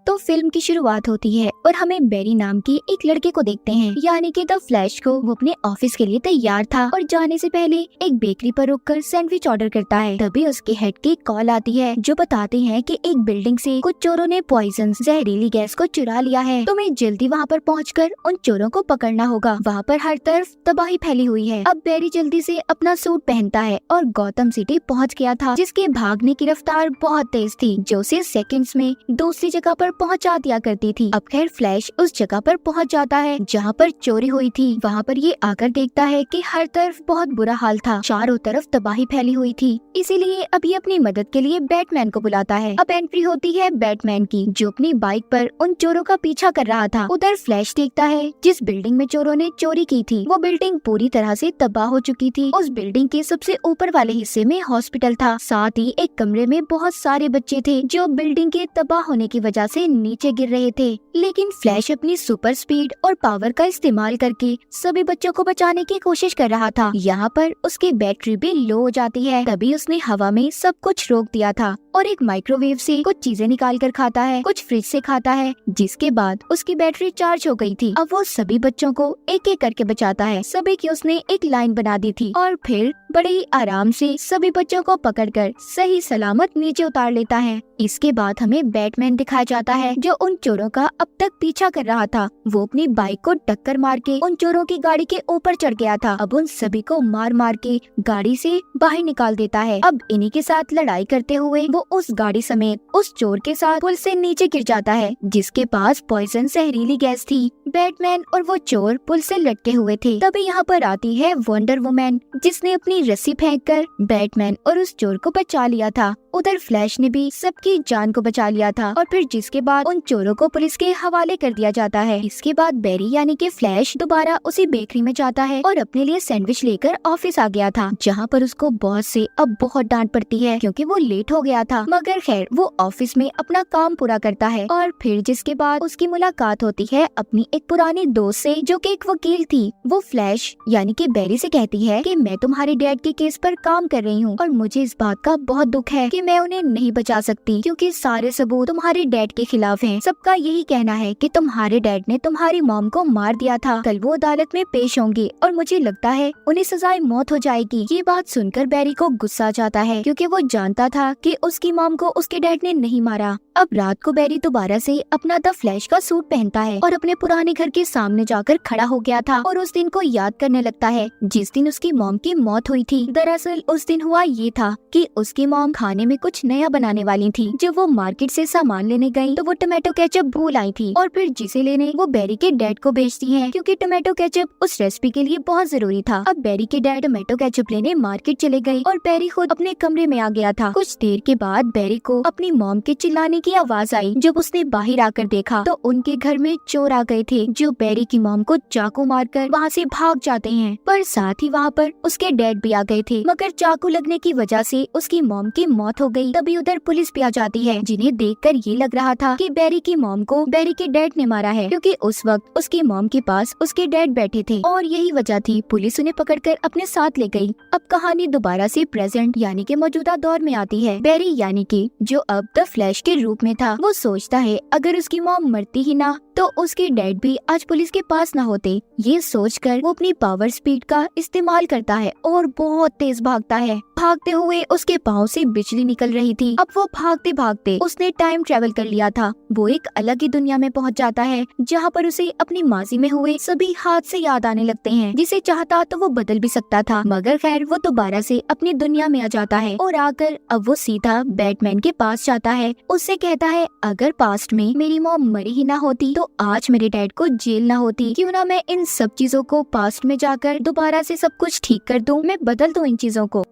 तो फिल्म की शुरुआत होती है और हमें बैरी नाम के एक लड़के को देखते हैं, यानी कि द फ्लैश को। वो अपने ऑफिस के लिए तैयार था और जाने से पहले एक बेकरी पर रुककर सैंडविच ऑर्डर करता है। तभी उसके हेड की कॉल आती है जो बताते हैं कि एक बिल्डिंग से कुछ चोरों ने पॉइजन जहरीली गैस को चुरा लिया है। तुम्हें जल्दी वहाँ पर पहुँचकर उन चोरों को पकड़ना होगा। वहाँ पर हर तरफ तबाही फैली हुई है। अब बैरी जल्दी से अपना सूट पहनता है और गौतम सिटी पहुँच गया था, जिसके भागने की रफ्तार बहुत तेज थी जो उसे सेकंड्स में दूसरी जगह पर पहुंचा दिया करती थी। अब खैर फ्लैश उस जगह पर पहुंच जाता है जहां पर चोरी हुई थी। वहां पर ये आकर देखता है कि हर तरफ बहुत बुरा हाल था, चारों तरफ तबाही फैली हुई थी। इसीलिए अभी अपनी मदद के लिए बैटमैन को बुलाता है। अब एंट्री होती है बैटमैन की, जो अपनी बाइक पर उन चोरों का पीछा कर रहा था। उधर फ्लैश देखता है जिस बिल्डिंग में चोरों ने चोरी की थी वो बिल्डिंग पूरी तरह से तबाह हो चुकी थी। उस बिल्डिंग के सबसे ऊपर वाले हिस्से में हॉस्पिटल था, साथ ही एक कमरे में बहुत सारे बच्चे थे जो बिल्डिंग के तबाह होने की वजह से नीचे गिर रहे थे। लेकिन फ्लैश अपनी सुपर स्पीड और पावर का इस्तेमाल करके सभी बच्चों को बचाने की कोशिश कर रहा था। यहाँ पर उसकी बैटरी भी लो हो जाती है। तभी उसने हवा में सब कुछ रोक दिया था और एक माइक्रोवेव से कुछ चीजें निकाल कर खाता है, कुछ फ्रिज से खाता है, जिसके बाद उसकी बैटरी चार्ज हो गई थी। अब वो सभी बच्चों को एक एक करके बचाता है। सभी की उसने एक लाइन बना दी थी और फिर बड़े ही आराम से सभी बच्चों को पकड़कर सही सलामत नीचे उतार लेता है। इसके बाद हमें बैटमैन दिखाया जाता है जो उन चोरों का अब तक पीछा कर रहा था। वो अपनी बाइक को टक्कर मार के उन चोरों की गाड़ी के ऊपर चढ़ गया था। अब उन सभी को मार मार के गाड़ी से बाहर निकाल देता है। अब इन्हीं के साथ लड़ाई करते हुए वो उस गाड़ी समेत उस चोर के साथ पुल से नीचे गिर जाता है, जिसके पास पॉइजन जहरीली गैस थी। बैटमैन और वो चोर पुल से लटके हुए थे। तभी यहाँ पर आती है वंडर वुमन, जिसने अपनी रस्सी फेंककर बैटमैन और उस चोर को बचा लिया था। उधर फ्लैश ने भी सबकी जान को बचा लिया था और फिर जिसके बाद उन चोरों को पुलिस के हवाले कर दिया जाता है। इसके बाद बैरी यानी कि फ्लैश दोबारा उसी बेकरी में जाता है और अपने लिए सैंडविच लेकर ऑफिस आ गया था, जहाँ पर उसको बॉस से अब बहुत डांट पड़ती है क्योंकि वो लेट हो गया था। मगर खैर वो ऑफिस में अपना काम पूरा करता है और फिर जिसके बाद उसकी मुलाकात होती है अपनी एक पुरानी दोस्त से जो कि एक वकील थी। वो फ्लैश यानी कि बैरी से कहती है कि मैं तुम्हारे डैड के केस पर काम कर रही हूँ और मुझे इस बात का बहुत दुख है कि मैं उन्हें नहीं बचा सकती क्योंकि सारे सबूत तुम्हारे डैड के खिलाफ हैं। सबका यही कहना है कि तुम्हारे डैड ने तुम्हारी मॉम को मार दिया था। कल वो अदालत में पेश होंगे और मुझे लगता है उन्हें सजाए मौत हो जाएगी। ये बात सुनकर बैरी को गुस्सा आ जाता है क्योंकि वो जानता था कि उसकी मॉम को उसके डैड ने नहीं मारा। अब रात को बैरी दोबारा से अपना द फ्लैश का सूट पहनता है और अपने पुराने घर के सामने जाकर खड़ा हो गया था और उस दिन को याद करने लगता है जिस दिन उसकी मॉम की मौत हुई थी। दरअसल उस दिन हुआ ये था कि उसकी मॉम खाने में कुछ नया बनाने वाली थी। जब वो मार्केट से सामान लेने गई तो वो टमाटो केचप भूल आई थी और फिर जिसे लेने वो बैरी के डैड को भेजती है क्योंकि टमाटो केचप उस रेसिपी के लिए बहुत जरूरी था। अब बैरी के डैड टमाटो केचप लेने मार्केट चले गए और बैरी खुद अपने कमरे में आ गया था। कुछ देर के बाद बैरी को अपनी मॉम के चिल्लाने की आवाज आई। जब उसने बाहर आकर देखा तो उनके घर में चोर आ गए थे जो बैरी की मॉम को चाकू मारकर वहाँ से भाग जाते हैं, पर साथ ही वहाँ पर उसके डैड भी आ गए थे। मगर चाकू लगने की वजह से उसकी मॉम की मौत हो गई। तभी उधर पुलिस भी आ जाती है, जिन्हें देखकर ये लग रहा था कि बैरी की मॉम को बैरी के डैड ने मारा है क्योंकि उस वक्त उसकी मॉम के पास उसके डैड बैठे थे और यही वजह थी। पुलिस उन्हें पकड़कर अपने साथ ले गई। अब कहानी दोबारा से प्रेजेंट यानी कि मौजूदा दौर में आती है। बैरी यानी कि जो अब द फ्लैश के रूप में था, वो सोचता है अगर उसकी मॉम मरती ही ना तो उसके डैड भी आज पुलिस के पास ना होते। ये सोचकर वो अपनी पावर स्पीड का इस्तेमाल करता है और बहुत तेज भागता है। भागते हुए उसके पाँव से बिजली निकल रही थी। अब वो भागते भागते उसने टाइम ट्रेवल कर लिया था। वो एक अलग ही दुनिया में पहुंच जाता है जहाँ पर उसे अपनी माजी में हुए सभी हादसे याद आने लगते हैं, जिसे चाहता तो वो बदल भी सकता था। मगर खैर वो दोबारा से अपनी दुनिया में आ जाता है और आकर अब वो सीधा बैटमैन के पास जाता है। उससे कहता है अगर पास्ट में मेरी मॉम मरी ही ना होती तो आज मेरे डैड को जेल ना होती। क्यों ना मैं इन सब चीजों को पास्ट में जाकर दोबारा से सब कुछ ठीक कर दूं, मैं बदल दूं इन चीजों को।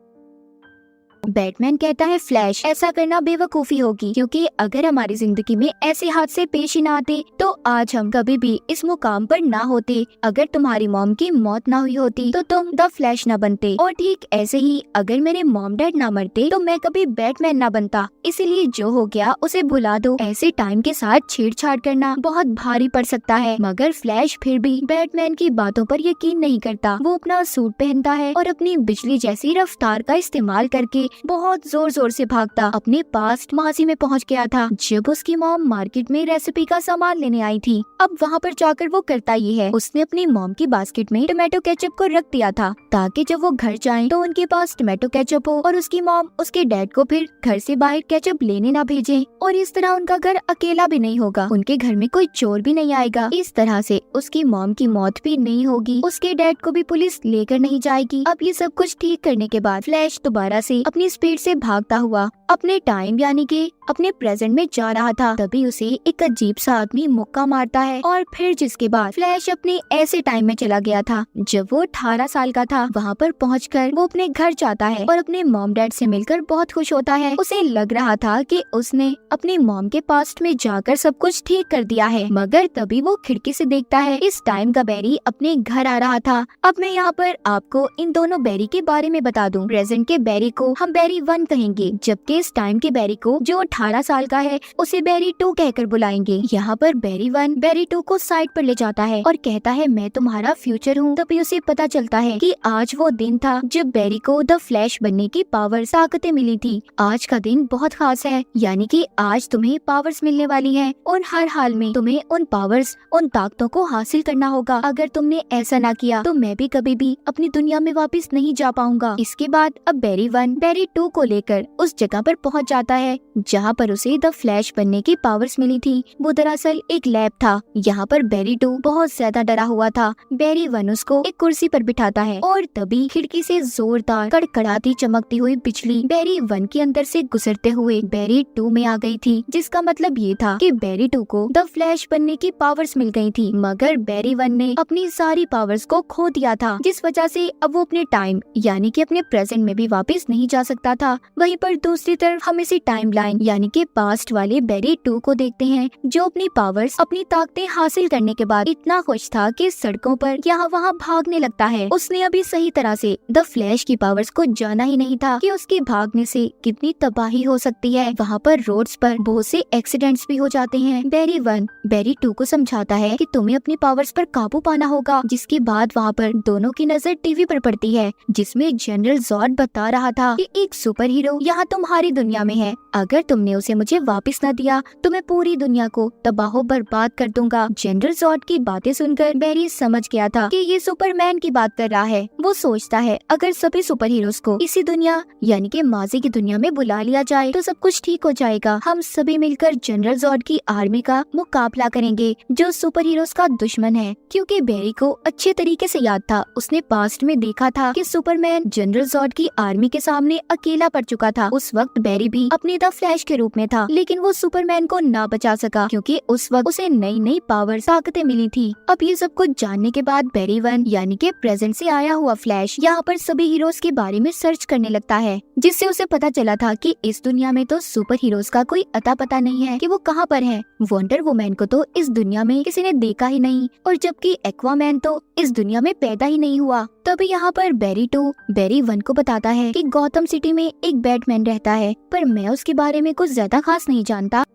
बैटमैन कहता है फ्लैश ऐसा करना बेवकूफी होगी क्योंकि अगर हमारी जिंदगी में ऐसे हादसे पेश ही ना आते तो आज हम कभी भी इस मुकाम पर ना होते। अगर तुम्हारी मॉम की मौत ना हुई होती तो तुम द फ्लैश ना बनते और ठीक ऐसे ही अगर मेरे मॉम डैड ना मरते तो मैं कभी बैटमैन ना बनता। इसीलिए जो हो गया उसे भुला दो। ऐसे टाइम के साथ छेड़छाड़ करना बहुत भारी पड़ सकता है। मगर फ्लैश फिर भी बैटमैन की बातों पर यकीन नहीं करता। वो अपना सूट पहनता है और अपनी बिजली जैसी रफ्तार का इस्तेमाल करके बहुत जोर जोर से भागता अपने पास्ट माजी में पहुंच गया था, जब उसकी मॉम मार्केट में रेसिपी का सामान लेने आई थी। अब वहाँ पर जाकर वो करता ये है, उसने अपनी मॉम की बास्केट में टोमेटो केचप को रख दिया था ताकि जब वो घर जाएं तो उनके पास टोमेटो केचप हो और उसकी मॉम उसके डैड को फिर घर से बाहर केचप लेने ना भेजे, और इस तरह उनका घर अकेला भी नहीं होगा, उनके घर में कोई चोर भी नहीं आएगा। इस तरह से उसकी मॉम की मौत भी नहीं होगी, उसके डैड को भी पुलिस लेकर नहीं जाएगी। अब ये सब कुछ ठीक करने के बाद फ्लैश दोबारा से अपनी स्पीड से भागता हुआ अपने टाइम यानी कि अपने प्रेजेंट में जा रहा था। तभी उसे एक अजीब सा आदमी मुक्का मारता है और फिर जिसके बाद फ्लैश अपने ऐसे टाइम में चला गया था जब वो 18 साल का था। वहाँ पर पहुंचकर वो अपने घर जाता है और अपने मॉम डैड से मिलकर बहुत खुश होता है। उसे लग रहा था कि उसने अपनी मॉम के पास्ट में जाकर सब कुछ ठीक कर दिया है, मगर तभी वो खिड़की से देखता है इस टाइम का बैरी अपने घर आ रहा था। अब मैं यहाँ पर आपको इन दोनों बैरी के बारे में बता दूं। प्रेजेंट के बैरी को हम बैरी 1 कहेंगे, जबकि इस टाइम के बैरी को जो 18 साल का है उसे बैरी 2 कहकर बुलाएंगे। यहाँ पर बैरी 1 बैरी 2 को साइड पर ले जाता है और कहता है मैं तुम्हारा फ्यूचर हूँ। तभी उसे पता चलता है कि आज वो दिन था जब बैरी को द फ्लैश बनने की पावर ताकतें मिली थी। आज का दिन बहुत खास है, यानी कि आज तुम्हें पावर्स मिलने वाली है और हर हाल में तुम्हें उन पावर्स उन ताकतों को हासिल करना होगा। अगर तुमने ऐसा ना किया तो मैं भी कभी भी अपनी दुनिया में वापस नहीं जा पाऊंगा। इसके बाद अब बैरी 1 बैरी 2 को लेकर उस जगह पर पहुंच जाता है जहां पर उसे द फ्लैश बनने की पावर्स मिली थी। वो दरअसल एक लैब था। यहाँ पर बैरी 2 बहुत ज्यादा डरा हुआ था। बैरी 1 उसको एक कुर्सी पर बिठाता है और तभी खिड़की से जोरदार कड़कड़ाती चमकती हुई बिजली बैरी 1 के अंदर से गुजरते हुए बैरी 2 में आ गई थी, जिसका मतलब ये था कि बैरी 2 को द फ्लैश बनने की पावर्स मिल गई थी, मगर बैरी 1 ने अपनी सारी पावर्स को खो दिया था, जिस वजह से अब वो अपने टाइम यानी कि अपने प्रेजेंट में भी वापस नहीं जा सकता था। वहीं पर दूसरी तरफ हम इसी टाइम लाइन यानी कि पास्ट वाले बैरी 2 को देखते हैं, जो अपनी पावर्स अपनी ताकतें हासिल करने के बाद इतना खुश था कि सड़कों पर यहाँ वहाँ भागने लगता है। उसने अभी सही तरह से द फ्लैश की पावर्स को जाना ही नहीं था कि उसके भागने से कितनी तबाही हो सकती है। वहाँ पर रोड्स पर बहुत से एक्सीडेंट्स भी हो जाते हैं। बैरी 1 बैरी 2 को समझाता है कि तुम्हें अपनी पावर्स पर काबू पाना होगा। जिसके बाद वहाँ पर दोनों की नजर टीवी पर पड़ती है, जिसमें जनरल जॉर्ड बता रहा था कि एक सुपर हीरो यहाँ तुम्हारी दुनिया में है, अगर तुमने उसे मुझे वापस न दिया तो मैं पूरी दुनिया को तबाह बर्बाद कर दूंगा। जनरल जॉर्ड की बातें सुनकर बैरी समझ गया था कि ये सुपरमैन की बात कर रहा है। वो सोचता है अगर सभी सुपर हीरोज को इसी दुनिया यानी कि माजी की दुनिया में बुला लिया जाए तो सब कुछ ठीक हो जाएगा। हम सभी मिलकर जनरल जॉर्ड की आर्मी का मुकाबला करेंगे जो सुपर हीरोज का दुश्मन है। क्योंकि बैरी को अच्छे तरीके से याद था, उसने पास्ट में देखा था कि सुपरमैन जनरल जॉर्ड की आर्मी के सामने अकेला पड़ चुका था। उस वक्त बैरी भी अपने द फ्लैश के रूप में था, लेकिन वो सुपरमैन को ना बचा सका क्योंकि उस वक्त उसे नई नई पावर ताकतें मिली थी। अब ये सब कुछ जानने के बाद बैरी 1 यानी कि प्रेजेंट से आया हुआ फ्लैश यहाँ पर सभी हीरोज के बारे में सर्च करने लगता है, जिससे उसे पता चला था कि इस दुनिया में तो सुपर हीरोज का कोई अता पता नहीं है कि वो कहाँ पर है। वंडर वुमैन को तो इस दुनिया में किसी ने देखा ही नहीं, और जबकि एक्वामैन तो इस दुनिया में पैदा ही नहीं हुआ। तभी यहाँ पर बैरी 2 बैरी 1 को बताता है कि गौतम सिटी में एक बैटमैन रहता है, पर मैं उसके बारे में कुछ ज्यादा खास नहीं जानता।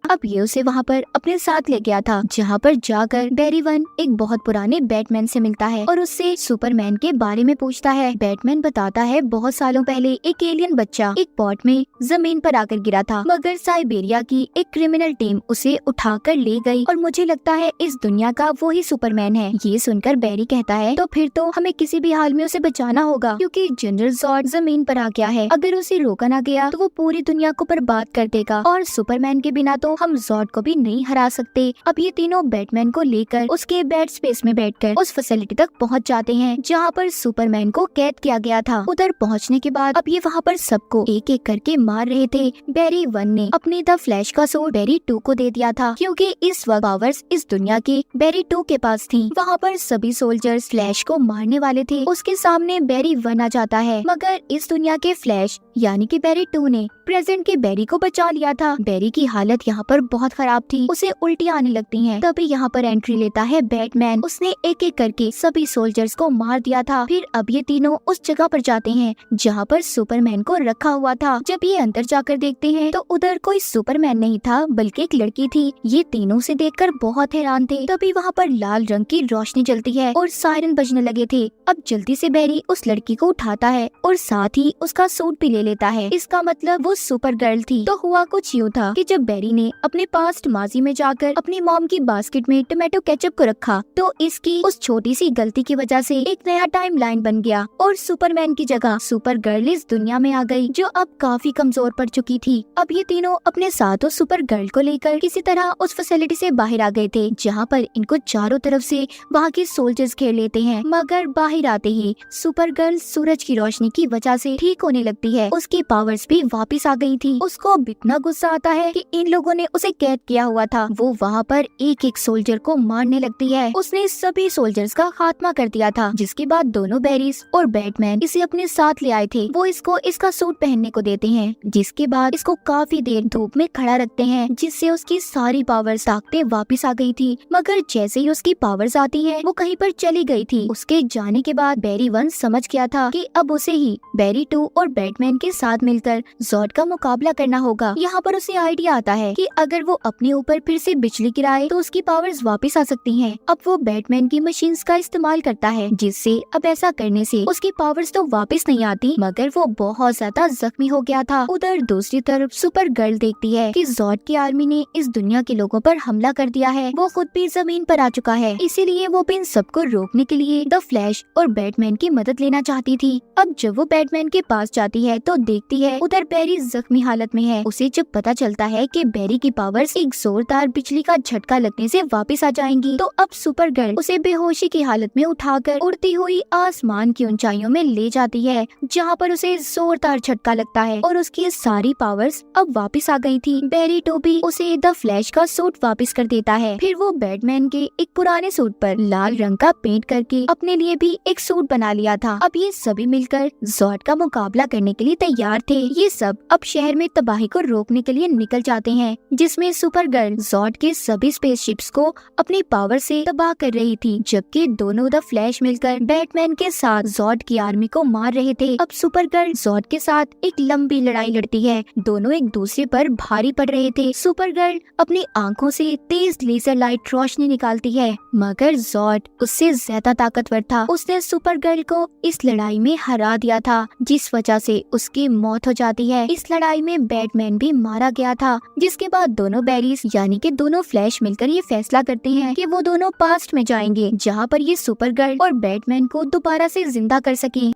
अब ये उसे वहाँ पर अपने साथ ले गया था, जहाँ पर जाकर बैरी 1 एक बहुत पुराने बैटमैन से मिलता है और उससे सुपरमैन के बारे में पूछता है। बैटमैन बताता है बहुत सालों पहले एक एलियन बच्चा एक पॉट में जमीन पर आकर गिरा था, मगर साइबेरिया की एक क्रिमिनल टीम उसे उठाकर ले गई और मुझे लगता है इस दुनिया का वो ही सुपरमैन है। ये सुनकर बैरी कहता है तो फिर तो हमें किसी भी हाल में उसे बचाना होगा, क्योंकि जनरल जॉर्ड जमीन पर आ गया है। अगर उसे रोका ना गया तो वो पूरी दुनिया को बर्बाद कर देगा और सुपरमैन के बिना तो हम जॉर्ड को भी नहीं हरा सकते। अब ये तीनों बैटमैन को लेकर उसके बेड स्पेस में बैठकर उस फैसिलिटी तक पहुंच जाते हैं जहां पर सुपरमैन को कैद किया गया था। उधर पहुंचने के बाद अब ये वहां पर सबको एक एक करके मार रहे थे। बैरी 1 ने अपने द फ्लैश का सूट बैरी 2 को दे दिया था, क्योंकि इस वक्त पावर्स इस दुनिया की बैरी 2 के पास थी। वहाँ पर सभी सोल्जर्स फ्लैश को मारने वाले थे। उसके सामने बैरी 1 आ जाता है, मगर इस दुनिया के फ्लैश यानी कि बैरी 2 ने प्रेजेंट के बैरी को बचा लिया था। बैरी की हालत यहाँ यहाँ पर बहुत खराब थी, उसे उल्टियाँ आने लगती हैं। तभी यहाँ पर एंट्री लेता है बैटमैन। उसने एक एक करके सभी सोल्जर्स को मार दिया था। फिर अब ये तीनों उस जगह पर जाते हैं जहाँ पर सुपरमैन को रखा हुआ था। जब ये अंदर जाकर देखते हैं तो उधर कोई सुपरमैन नहीं था बल्कि एक लड़की थी। ये तीनों उसे देखकर बहुत हैरान थे। तभी वहाँ पर लाल रंग की रोशनी जलती है और सायरन बजने लगे थे। अब जल्दी से बैरी उस लड़की को उठाता है और साथ ही उसका सूट भी ले लेता है। इसका मतलब वो सुपर गर्ल थी। तो हुआ कुछ यूँ था कि जब बैरी ने अपने पास्ट माजी में जाकर अपनी मॉम की बास्केट में टोमेटो केचप को रखा तो इसकी उस छोटी सी गलती की वजह से एक नया टाइम लाइन बन गया और सुपरमैन की जगह सुपर गर्ल इस दुनिया में आ गई जो अब काफी कमजोर पड़ चुकी थी। अब ये तीनों अपने साथ उस सुपर गर्ल को लेकर किसी तरह उस फैसिलिटी से बाहर आ गए थे जहाँ पर इनको चारों तरफ से वहाँ के सोल्जर्स घेर लेते हैं। मगर बाहर आते ही सुपर गर्ल सूरज की रोशनी की वजह से ठीक होने लगती है। उसकी पावर्स भी वापस आ गई थी। उसको अब इतना गुस्सा आता है कि इन लोगों ने उसे कैद किया हुआ था। वो वहाँ पर एक एक सोल्जर को मारने लगती है। उसने सभी सोल्जर्स का खात्मा कर दिया था। जिसके बाद दोनों बैरीज और बैटमैन इसे अपने साथ ले आए थे। वो इसको इसका सूट पहनने को देते हैं। जिसके बाद इसको काफी देर धूप में खड़ा रखते हैं जिससे उसकी सारी पावर्स ताकतें वापस आ गई थी। मगर जैसे ही उसकी पावर्स आती है वो कहीं पर चली गई थी। उसके जाने के बाद बैरी 1 समझ गया था कि अब उसे ही बैरी 2 और बैटमैन के साथ मिलकर ज़ॉर्ड का मुकाबला करना होगा। यहाँ पर उसे आइडिया आता है कि अगर वो अपने ऊपर फिर से बिजली गिराए तो उसकी पावर्स वापस आ सकती हैं। अब वो बैटमैन की मशीन्स का इस्तेमाल करता है जिससे अब ऐसा करने से उसकी पावर्स तो वापस नहीं आती मगर वो बहुत ज्यादा जख्मी हो गया था। उधर दूसरी तरफ सुपर गर्ल देखती है कि ज़ॉर्ड की आर्मी ने इस दुनिया के लोगों पर हमला कर दिया है। वो खुद भी जमीन पर आ चुका है, इसीलिए वो इन सबको रोकने के लिए द फ्लैश और बैटमैन की मदद लेना चाहती थी। अब जब वो बैटमैन के पास जाती है तो देखती है उधर बैरी जख्मी हालत में है। उसे जब पता चलता है कि बैरी की पावर्स एक जोरदार बिजली का झटका लगने से वापस आ जाएंगी तो अब सुपर गर्ल उसे बेहोशी की हालत में उठाकर उड़ती हुई आसमान की ऊंचाइयों में ले जाती है जहाँ पर उसे जोरदार झटका लगता है और उसकी सारी पावर्स अब वापस आ गई थी। बैरी 2 भी उसे द फ्लैश का सूट वापस कर देता है। फिर वो बैटमैन के एक पुराने सूट पर लाल रंग का पेंट करके अपने लिए भी एक सूट बना लिया था। अब ये सभी मिलकर ज़ॉर्ड का मुकाबला करने के लिए तैयार थे। ये सब अब शहर में तबाही को रोकने के लिए निकल जाते हैं जिसमें सुपर गर्ल ज़ॉर्ड के सभी स्पेसशिप्स को अपनी पावर से तबाह कर रही थी जबकि दोनों द फ्लैश मिलकर बैटमैन के साथ ज़ॉर्ड की आर्मी को मार रहे थे। अब सुपर गर्ल ज़ॉर्ड के साथ एक लंबी लड़ाई लड़ती है। दोनों एक दूसरे पर भारी पड़ रहे थे। सुपर गर्ल अपनी आंखों से तेज लेजर लाइट रोशनी निकालती है मगर ज़ॉर्ड उससे ज्यादा ताकतवर था। उसने सुपर गर्ल को इस लड़ाई में हरा दिया था जिस वजह से उसकी मौत हो जाती है। इस लड़ाई में बैटमैन भी मारा गया था। जिसके बाद दोनों बैरीज यानी कि दोनों फ्लैश मिलकर ये फैसला करते हैं कि वो दोनों पास्ट में जाएंगे जहाँ पर ये सुपर गर्ल और बैटमैन को दोबारा से जिंदा कर सके।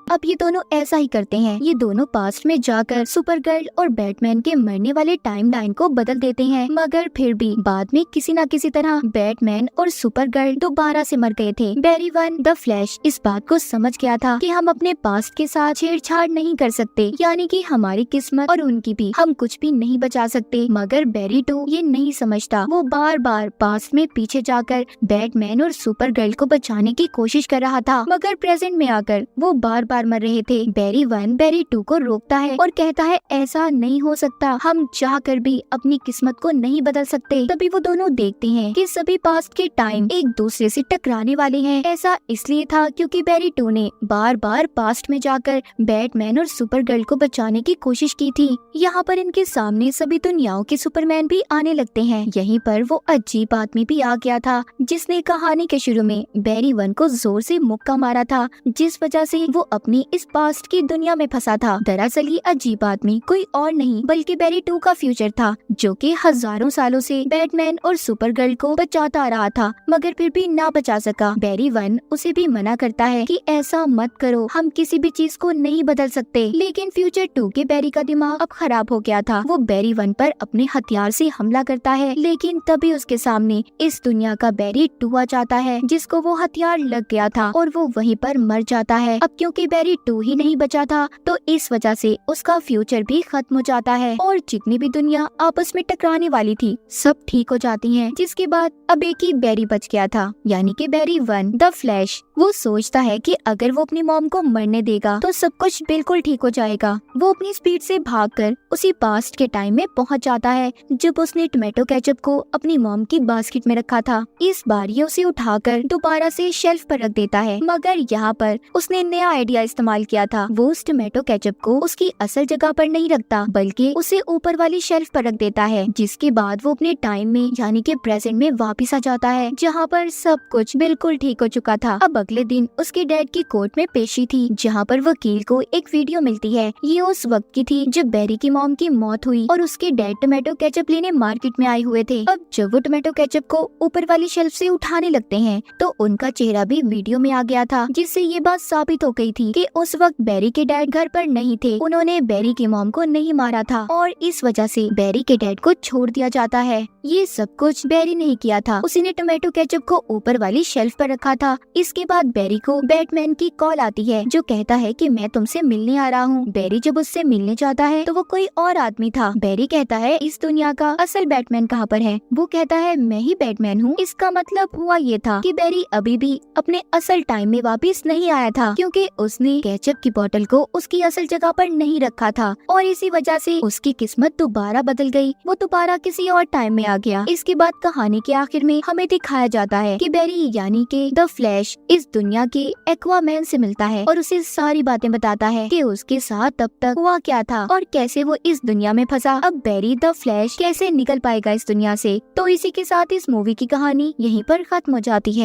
अब ये दोनों ऐसा ही करते हैं। ये दोनों पास्ट में जाकर सुपर गर्ल और बैटमैन के मरने वाले टाइमलाइन को बदल देते हैं मगर फिर भी बाद में किसी न किसी तरह बैटमैन और सुपर गर्ल दोबारा से मर गए थे। बैरी 1 द फ्लैश इस बात को समझ गया था कि हम अपने पास्ट के साथ छेड़छाड़ नहीं कर सकते यानी कि हमारी किस्मत और उनकी भी हम कुछ भी नहीं बचा सकते। मगर बैरी 2 ये नहीं समझता। वो बार बार पास्ट में पीछे जाकर बैटमैन और सुपर गर्ल को बचाने की कोशिश कर रहा था मगर प्रेजेंट में आकर वो बार मर रहे थे। बैरी 1 बैरी 2 को रोकता है और कहता है ऐसा नहीं हो सकता, हम चाहकर भी अपनी किस्मत को नहीं बदल सकते। तभी वो दोनों देखते हैं कि सभी पास्ट के टाइम एक दूसरे से टकराने वाले हैं। ऐसा इसलिए था क्योंकि बैरी 2 ने बार बार पास्ट में जाकर बैटमैन और सुपर गर्ल को बचाने की कोशिश की थी। यहाँ पर इनके सामने सभी दुनियाओं के सुपरमैन भी आने लगते हैं। यहीं पर वो अजीब आदमी भी आ गया था जिसने कहानी के शुरू में बैरी 1 को जोर से मुक्का मारा था जिस वजह से वो अपनी इस पास्ट की दुनिया में फंसा था। दरअसल ये अजीब आदमी कोई और नहीं बल्कि बैरी 2 का फ्यूचर था जो कि हजारों सालों से बैटमैन और सुपर गर्ल को बचाता आ रहा था मगर फिर भी ना बचा सका। बैरी 1 उसे भी मना करता है कि ऐसा मत करो, हम किसी भी चीज को नहीं बदल सकते। लेकिन फ्यूचर 2 के बैरी का दिमाग अब खराब हो गया था। वो बैरी 1 पर अपने हथियार से हमला करता है लेकिन तभी उसके सामने इस दुनिया का बैरी 2 आ जाता है जिसको वो हथियार लग गया था और वो वहीं पर मर जाता है। अब क्योंकि बैरी 2 ही नहीं बचा था, तो इस वजह से उसका फ्यूचर भी खत्म हो जाता है और जितनी भी दुनिया आपस में टकराने वाली थी सब ठीक हो जाती है। जिसके बाद अब एक ही बैरी बच गया था, यानी कि बैरी 1 द फ्लैश। वो सोचता है कि अगर वो अपनी मॉम को मरने देगा तो सब कुछ बिल्कुल ठीक हो जाएगा। वो अपनी स्पीड से भागकर उसी पास्ट के टाइम में पहुंच जाता है जब उसने टोमेटो केचप को अपनी मॉम की बास्केट में रखा था। इस बार ये उसे उठाकर दोबारा से शेल्फ पर रख देता है, मगर यहाँ पर उसने नया आइडिया इस्तेमाल किया था। वो उस टोमेटो केचप को उसकी असल जगह पर नहीं रखता बल्कि उसे ऊपर वाली शेल्फ पर रख देता है। जिसके बाद वो अपने टाइम में यानी कि प्रेजेंट में वापस आ जाता है जहाँ पर सब कुछ बिल्कुल ठीक हो चुका था। अब अगले दिन उसके डैड की कोर्ट में पेशी थी जहाँ पर वकील को एक वीडियो मिलती है। ये उस वक्त की थी जब बैरी की मॉम की मौत हुई और उसके डैड टोमेटो केचप लेने मार्केट में आए हुए थे। अब जब वो टोमेटो केचप को ऊपर वाली शेल्फ से उठाने लगते हैं तो उनका चेहरा भी वीडियो में आ गया था, जिससे ये बात साबित हो गई थी कि उस वक्त बैरी के डैड घर पर नहीं थे। उन्होंने बैरी की मॉम को नहीं मारा था और इस वजह से बैरी के डैड को छोड़ दिया जाता है। ये सब कुछ बैरी नहीं किया था, उसी ने टोमेटो केचप को ऊपर वाली शेल्फ पर रखा था। इसके बाद बैरी को बैटमैन की कॉल आती है जो कहता है कि मैं तुमसे मिलने आ रहा हूँ। बैरी जब उससे मिलने जाता है तो वो कोई और आदमी था। बैरी कहता है इस दुनिया का असल बैटमैन कहाँ पर है? वो कहता है मैं ही बैटमैन हूँ। इसका मतलब हुआ ये था कि बैरी अभी भी अपने असल टाइम में वापस नहीं आया था, क्योंकि उसने केचप की बोतल को उसकी असल जगह पर नहीं रखा था और इसी वजह से उसकी किस्मत दोबारा बदल गई। वो दोबारा किसी और टाइम में आ गया। इसके बाद कहानी के आखिर में हमें दिखाया जाता है कि बैरी यानी कि द फ्लैश इस दुनिया के एक्वामैन से मिलता है और उसे सारी बातें बताता है कि उसके साथ तब तक हुआ क्या था और कैसे वो इस दुनिया में फंसा। अब बैरी द फ्लैश कैसे निकल पाएगा इस दुनिया से? तो इसी के साथ इस मूवी की कहानी यहीं पर खत्म हो जाती है।